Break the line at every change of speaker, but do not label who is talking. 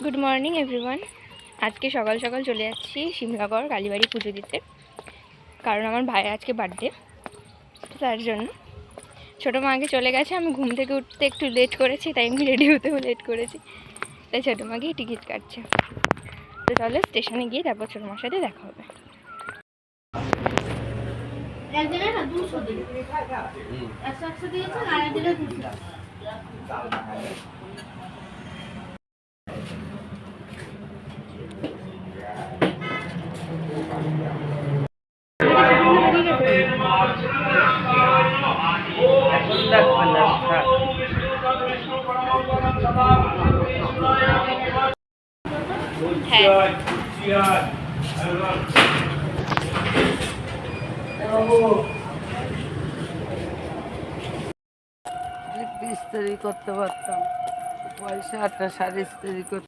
Good morning everyone. আজকে সকাল সকাল চলে যাচ্ছি সিমলাগড় কালীবাড়ি পুজো দিতে, কারণ আমার ভাইয়ের আজকে বার্থডে। তার জন্য ছোটো মা আগে চলে গেছে, আমি ঘুম থেকে উঠতে একটু লেট করেছি, তাই আমি রেডি হতেও লেট করেছি, তাই ছোটো মাকেই টিকিট কাটছে। তো চলো স্টেশনে গিয়ে তারপর ছোটো মার সাথে দেখা হবে।
ইস্ত্রি করতে পারতাম, পয়সাটা শাড়ি ইস্ত্রি করতে